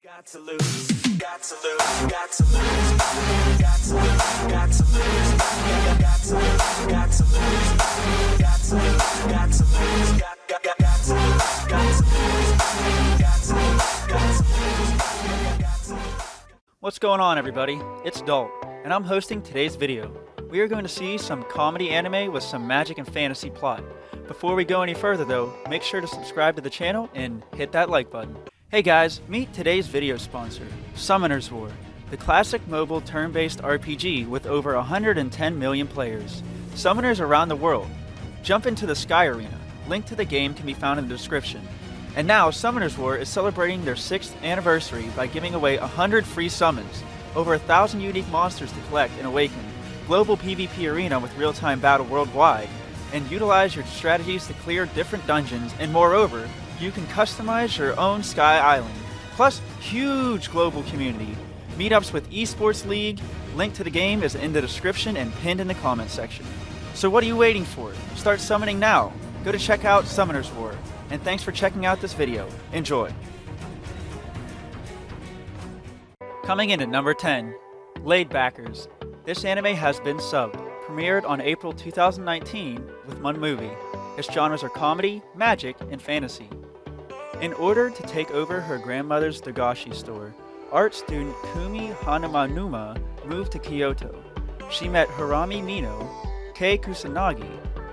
Got to lose, got to lose, got to lose, got to lose, got to lose, got to lose, got to lose, got to lose, got to lose, got to lose, got to lose. What's going on, everybody? It's Dalt, and I'm hosting today's video. We are going to see some comedy anime with some magic and fantasy plot. Before we go any further though, make sure to subscribe to the channel and hit that like button. Hey guys, meet today's video sponsor, Summoner's War, the classic mobile turn-based RPG with over 110 million players. Summoners around the world. Jump into the Sky Arena. Link to the game can be found in the description. And now, Summoner's War is celebrating their 6th anniversary by giving away 100 free summons, over 1,000 unique monsters to collect and awaken, global PvP arena with real-time battle worldwide, and utilize your strategies to clear different dungeons, and moreover, you can customize your own Sky Island, plus huge global community. Meetups with Esports League, link to the game is in the description and pinned in the comment section. So what are you waiting for? Start summoning now. Go to check out Summoner's War. And thanks for checking out this video. Enjoy. Coming in at number 10, Laidbackers. This anime has been subbed. Premiered on April 2019 with one movie. Its genres are comedy, magic, and fantasy. In order to take over her grandmother's dagashi store, art student Kumi Hanamanuma moved to Kyoto. She met Harami Mino, Kei Kusanagi,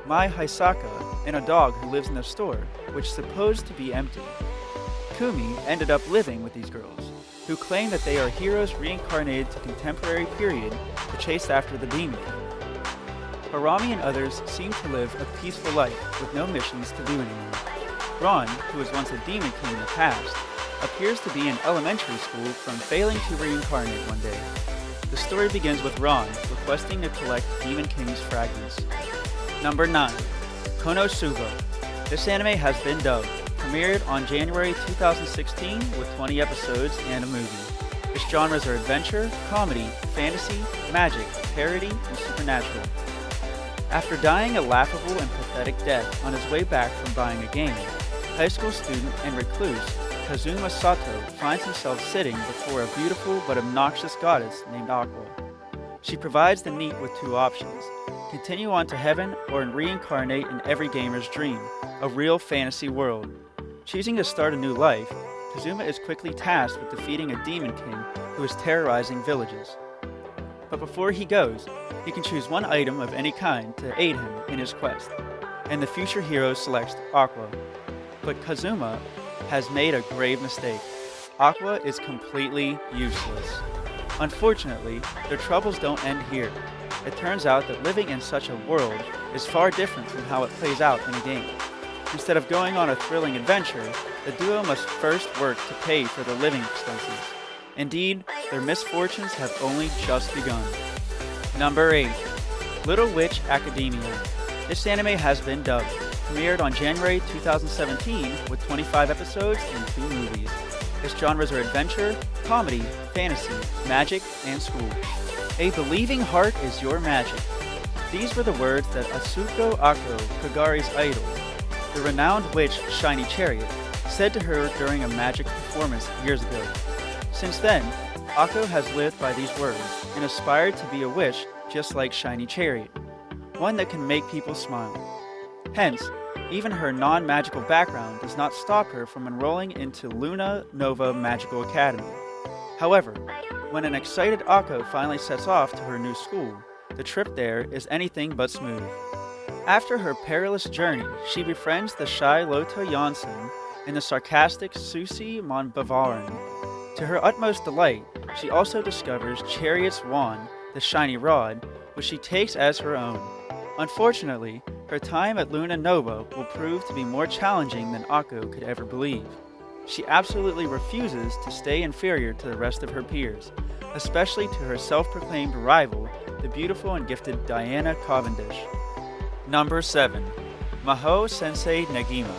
Mai Hisaka, and a dog who lives in the store, which is supposed to be empty. Kumi ended up living with these girls, who claim that they are heroes reincarnated to contemporary period to chase after the demon. Harami and others seem to live a peaceful life with no missions to do anymore. Ron, who was once a demon king in the past, appears to be in elementary school from failing to reincarnate one day. The story begins with Ron requesting to collect Demon King's fragments. Number 9. Konosuba. This anime has been dubbed. Premiered on January 2016 with 20 episodes and a movie. Its genres are adventure, comedy, fantasy, magic, parody, and supernatural. After dying a laughable and pathetic death on his way back from buying a game, high school student and recluse Kazuma Sato finds himself sitting before a beautiful but obnoxious goddess named Aqua. She provides the NEET with two options: continue on to heaven or reincarnate in every gamer's dream, a real fantasy world. Choosing to start a new life, Kazuma is quickly tasked with defeating a demon king who is terrorizing villages. But before he goes, he can choose one item of any kind to aid him in his quest, and the future hero selects Aqua. But Kazuma has made a grave mistake. Aqua is completely useless. Unfortunately, their troubles don't end here. It turns out that living in such a world is far different from how it plays out in a game. Instead of going on a thrilling adventure, the duo must first work to pay for their living expenses. Indeed, their misfortunes have only just begun. Number 8. Little Witch Academia. This anime has been dubbed. Premiered on January 2017 with 25 episodes and 2 movies. Its genres are adventure, comedy, fantasy, magic, and school. A believing heart is your magic. These were the words that Asuko Ako, Kagari's idol, the renowned witch Shiny Chariot, said to her during a magic performance years ago. Since then, Ako has lived by these words and aspired to be a witch just like Shiny Chariot, one that can make people smile. Hence, even her non-magical background does not stop her from enrolling into Luna Nova Magical Academy. However, when an excited Ako finally sets off to her new school, the trip there is anything but smooth. After her perilous journey, she befriends the shy Lotta Janssen and the sarcastic Susie Monbavarin. To her utmost delight, she also discovers Chariot's wand, the shiny rod, which she takes as her own. Unfortunately, her time at Luna Nova will prove to be more challenging than Ako could ever believe. She absolutely refuses to stay inferior to the rest of her peers, especially to her self-proclaimed rival, the beautiful and gifted Diana Cavendish. Number 7. Mahou Sensei Negima.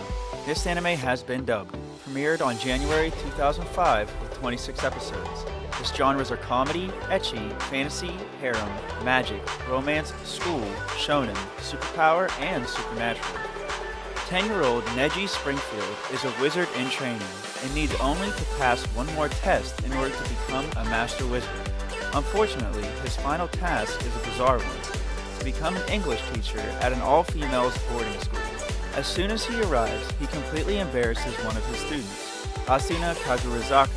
This anime has been dubbed. Premiered on January 2005 with 26 episodes. Its genres are comedy, ecchi, fantasy, harem, magic, romance, school, shonen, superpower, and supernatural. 10-year-old Neji Springfield is a wizard in training and needs only to pass one more test in order to become a master wizard. Unfortunately, his final task is a bizarre one: to become an English teacher at an all-females boarding school. As soon as he arrives, he completely embarrasses one of his students, Asuna Kagurazaka,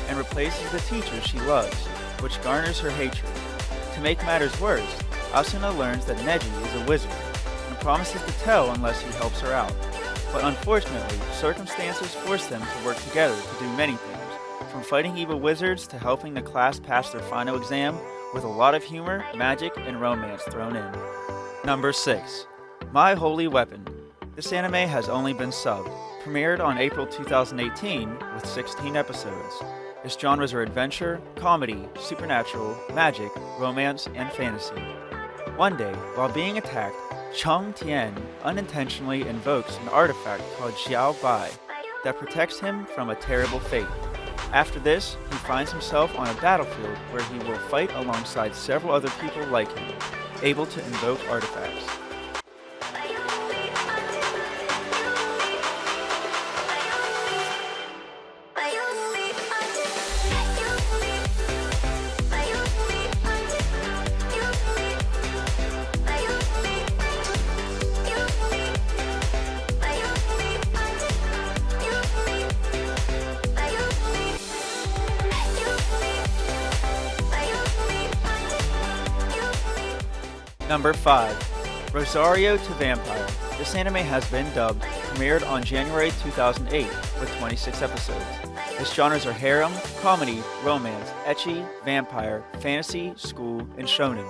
and replaces the teacher she loves, which garners her hatred. To make matters worse, Asuna learns that Neji is a wizard and promises to tell unless he helps her out. But unfortunately, circumstances force them to work together to do many things, from fighting evil wizards to helping the class pass their final exam, with a lot of humor, magic, and romance thrown in. Number 6. My Holy Weapon. This anime has only been subbed. Premiered on April 2018 with 16 episodes. Its genres are adventure, comedy, supernatural, magic, romance, and fantasy. One day, while being attacked, Chung Tien unintentionally invokes an artifact called Xiao Bai that protects him from a terrible fate. After this, he finds himself on a battlefield where he will fight alongside several other people like him, able to invoke artifacts. Number 5. Rosario to Vampire. This anime has been dubbed, premiered on January 2008 with 26 episodes. Its genres are harem, comedy, romance, ecchi, vampire, fantasy, school, and shonen.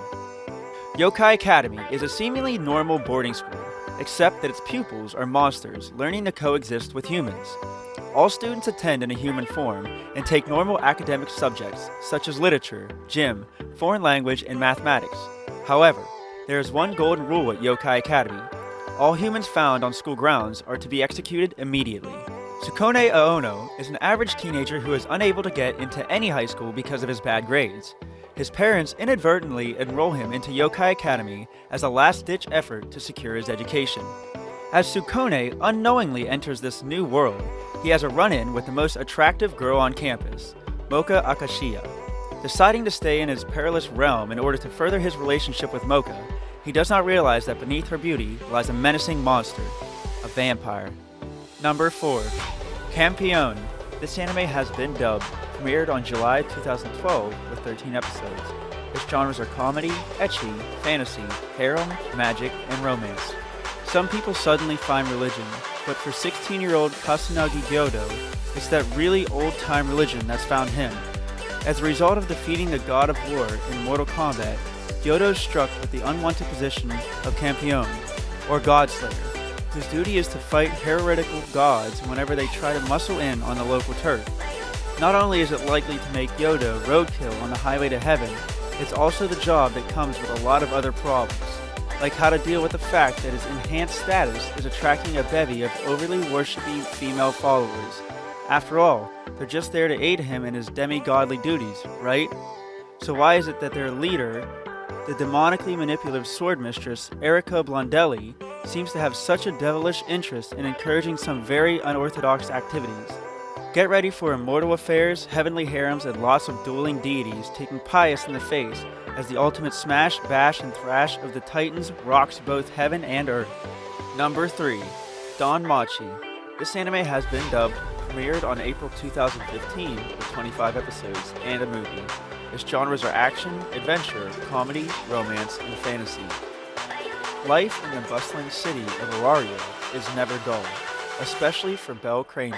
Yokai Academy is a seemingly normal boarding school, except that its pupils are monsters learning to coexist with humans. All students attend in a human form and take normal academic subjects such as literature, gym, foreign language, and mathematics. However, there is one golden rule at Yokai Academy. All humans found on school grounds are to be executed immediately. Tsukone Aono is an average teenager who is unable to get into any high school because of his bad grades. His parents inadvertently enroll him into Yokai Academy as a last-ditch effort to secure his education. As Tsukone unknowingly enters this new world, he has a run-in with the most attractive girl on campus, Mocha Akashiya. Deciding to stay in his perilous realm in order to further his relationship with Mocha, he does not realize that beneath her beauty lies a menacing monster, a vampire. Number 4. Campione. This anime has been dubbed, premiered on July 2012 with 13 episodes. Its genres are comedy, ecchi, fantasy, harem, magic, and romance. Some people suddenly find religion, but for 16-year-old Kasunagi Gyodo, it's that really old-time religion that's found him. As a result of defeating the god of war in Mortal Kombat, Gyodo is struck with the unwanted position of Campione, or Godslayer, whose duty is to fight heretical gods whenever they try to muscle in on the local turf. Not only is it likely to make Gyodo roadkill on the highway to heaven, it's also the job that comes with a lot of other problems, like how to deal with the fact that his enhanced status is attracting a bevy of overly worshipy female followers. After all, they're just there to aid him in his demi-godly duties, right? So why is it that their leader, the demonically manipulative sword mistress Erica Blondelli, seems to have such a devilish interest in encouraging some very unorthodox activities? Get ready for immortal affairs, heavenly harems, and lots of dueling deities taking Pius in the face as the ultimate smash, bash, and thrash of the Titans rocks both heaven and earth. Number 3. Danmachi. This anime has been dubbed, premiered on April 2015 with 25 episodes and a movie. Its genres are action, adventure, comedy, romance, and fantasy. Life in the bustling city of Rosario is never dull, especially for Bel Craney,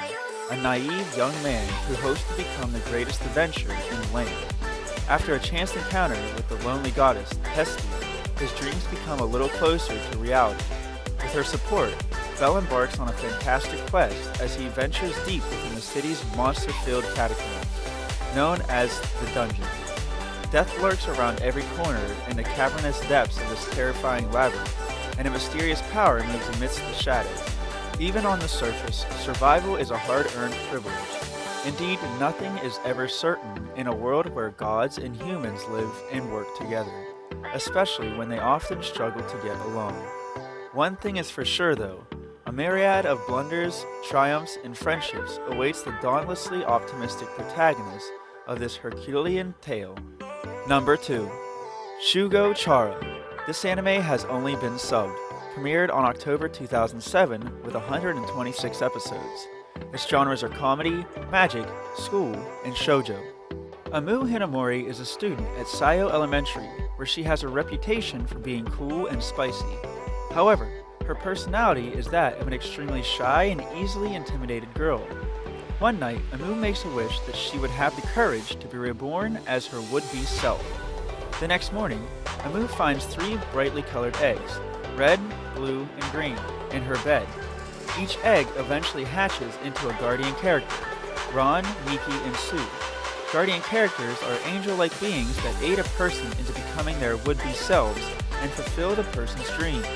a naive young man who hopes to become the greatest adventurer in the land. After a chance encounter with the lonely goddess Hestia, his dreams become a little closer to reality. With her support, Bel embarks on a fantastic quest as he ventures deep within the city's monster-filled catacombs, known as the Dungeon. Death lurks around every corner in the cavernous depths of this terrifying labyrinth, and a mysterious power moves amidst the shadows. Even on the surface, survival is a hard-earned privilege. Indeed, nothing is ever certain in a world where gods and humans live and work together, especially when they often struggle to get along. One thing is for sure though, A myriad of blunders, triumphs, and friendships awaits the dauntlessly optimistic protagonist of this Herculean tale. Number 2. Shugo Chara. This anime has only been subbed. Premiered on October 2007 with 126 episodes. Its genres are comedy, magic, school, and shoujo. Amu Hinamori is a student at Sayo Elementary, where she has a reputation for being cool and spicy. However, her personality is that of an extremely shy and easily intimidated girl. One night, Amu makes a wish that she would have the courage to be reborn as her would-be self. The next morning, Amu finds 3 brightly colored eggs, red, blue, and green, in her bed. Each egg eventually hatches into a guardian character, Ron, Miki, and Sue. Guardian characters are angel-like beings that aid a person into becoming their would-be selves and fulfill the person's dreams.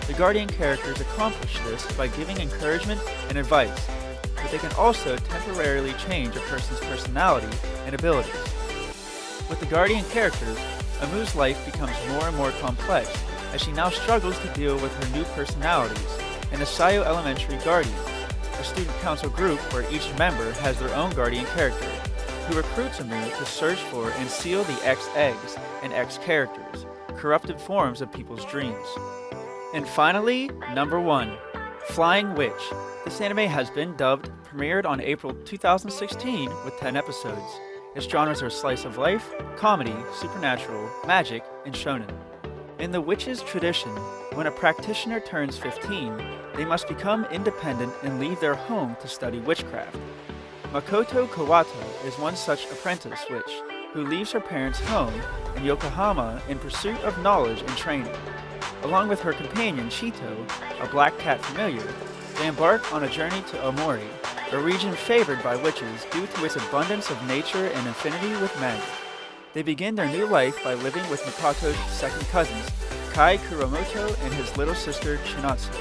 The guardian characters accomplish this by giving encouragement and advice, but they can also temporarily change a person's personality and abilities. With the guardian characters, Amu's life becomes more and more complex as she now struggles to deal with her new personalities and the Sayo Elementary Guardians, a student council group where each member has their own guardian character, who recruits Amu to search for and seal the X-eggs and X-characters, corrupted forms of people's dreams. And finally, number 1. Flying Witch. This anime has been dubbed, premiered on April 2016 with 10 episodes. Its genres are slice of life, comedy, supernatural, magic, and shonen. In the witch's tradition, when a practitioner turns 15, they must become independent and leave their home to study witchcraft. Makoto Kawato is one such apprentice witch, who leaves her parents' home in Yokohama in pursuit of knowledge and training. Along with her companion Chito, a black cat familiar, they embark on a journey to Omori, a region favored by witches due to its abundance of nature and affinity with magic. They begin their new life by living with Makoto's second cousins, Kai Kuramoto and his little sister Chinatsu.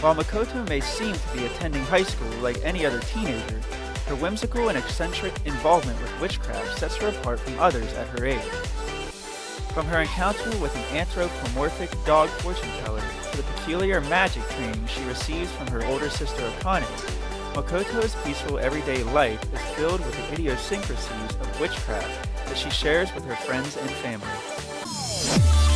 While Makoto may seem to be attending high school like any other teenager, her whimsical and eccentric involvement with witchcraft sets her apart from others at her age. From her encounter with an anthropomorphic dog fortune teller to the peculiar magic training she receives from her older sister Akane, Makoto's peaceful everyday life is filled with the idiosyncrasies of witchcraft that she shares with her friends and family.